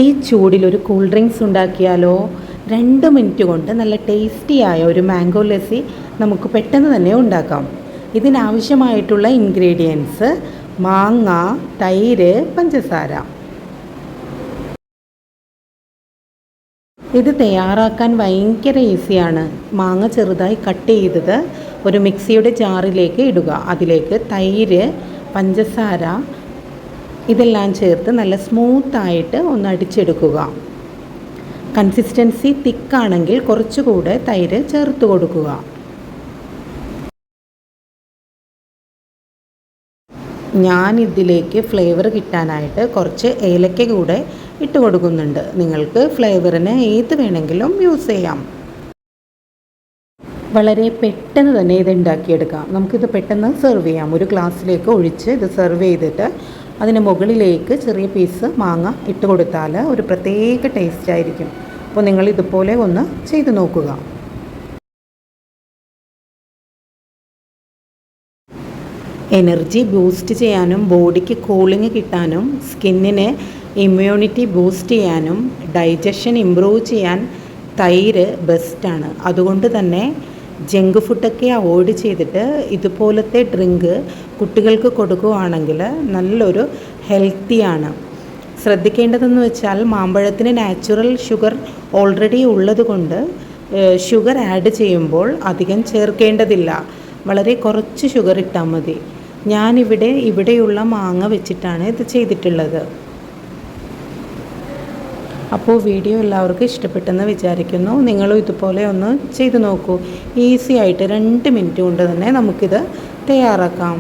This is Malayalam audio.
ഈ ചൂടിൽ ഒരു കൂൾ ഡ്രിങ്ക്സ് ഉണ്ടാക്കിയാലോ? 2 മിനിറ്റ് കൊണ്ട് നല്ല ടേസ്റ്റിയായ ഒരു മാംഗോ ലസ്സി നമുക്ക് പെട്ടെന്ന് തന്നെ ഉണ്ടാക്കാം. ഇതിനാവശ്യമായിട്ടുള്ള ഇൻഗ്രീഡിയൻസ്: മാങ്ങ, തൈര്, പഞ്ചസാര. ഇത് തയ്യാറാക്കാൻ ഭയങ്കര ഈസിയാണ്. മാങ്ങ ചെറുതായി കട്ട് ചെയ്തത് ഒരു മിക്സിയുടെ ജാറിലേക്ക് ഇടുക. അതിലേക്ക് തൈര്, പഞ്ചസാര ഇതെല്ലാം ചേർത്ത് നല്ല സ്മൂത്തായിട്ട് ഒന്ന് അടിച്ചെടുക്കുക. കൺസിസ്റ്റൻസി തിക്കാണെങ്കിൽ കുറച്ചുകൂടെ തൈര് ചേർത്ത് കൊടുക്കുക. ഞാൻ ഇതിലേക്ക് ഫ്ലേവർ കിട്ടാനായിട്ട് കുറച്ച് ഏലക്ക കൂടെ ഇട്ട് കൊടുക്കുന്നുണ്ട്. നിങ്ങൾക്ക് ഫ്ലേവറിന് ഏത് വേണമെങ്കിലും യൂസ് ചെയ്യാം. വളരെ പെട്ടെന്ന് തന്നെ ഇത് ഉണ്ടാക്കിയെടുക്കാം. നമുക്കിത് പെട്ടെന്ന് സെർവ് ചെയ്യാം. ഒരു ഗ്ലാസ്സിലേക്ക് ഒഴിച്ച് ഇത് സെർവ് ചെയ്തിട്ട് അതിന് മുകളിലേക്ക് ചെറിയ പീസ് മാങ്ങ ഇട്ട് കൊടുത്താൽ ഒരു പ്രത്യേക ടേസ്റ്റ് ആയിരിക്കും. അപ്പോൾ നിങ്ങൾ ഇതുപോലെ ഒന്ന് ചെയ്ത് നോക്കുക. എനർജി ബൂസ്റ്റ് ചെയ്യാനും ബോഡിക്ക് കൂളിംഗ് കിട്ടാനും സ്കിന്നിന് ഇമ്മ്യൂണിറ്റി ബൂസ്റ്റ് ചെയ്യാനും ഡൈജഷൻ ഇമ്പ്രൂവ് ചെയ്യാൻ തൈര് ബെസ്റ്റാണ്. അതുകൊണ്ട് തന്നെ ജങ്ക് ഫുഡൊക്കെ അവോയ്ഡ് ചെയ്തിട്ട് ഇതുപോലത്തെ ഡ്രിങ്ക് കുട്ടികൾക്ക് കൊടുക്കുകയാണെങ്കിൽ നല്ലൊരു ഹെൽത്തിയാണ്. ശ്രദ്ധിക്കേണ്ടതെന്ന് വെച്ചാൽ മാമ്പഴത്തിന് നാച്ചുറൽ ഷുഗർ ഓൾറെഡി ഉള്ളത് കൊണ്ട് ഷുഗർ ആഡ് ചെയ്യുമ്പോൾ അധികം ചേർക്കേണ്ടതില്ല. വളരെ കുറച്ച് ഷുഗർ ഇട്ടാൽ മതി. ഇവിടെയുള്ള മാങ്ങ വെച്ചിട്ടാണ് ഇത് ചെയ്തിട്ടുള്ളത്. അപ്പോൾ വീഡിയോ എല്ലാവർക്കും ഇഷ്ടപ്പെട്ടെന്ന് വിചാരിക്കുന്നു. നിങ്ങളും ഇതുപോലെ ഒന്ന് ചെയ്ത് നോക്കൂ. ഈസി ആയിട്ട് 2 മിനിറ്റ് കൊണ്ട് തന്നെ നമുക്കിത് തയ്യാറാക്കാം.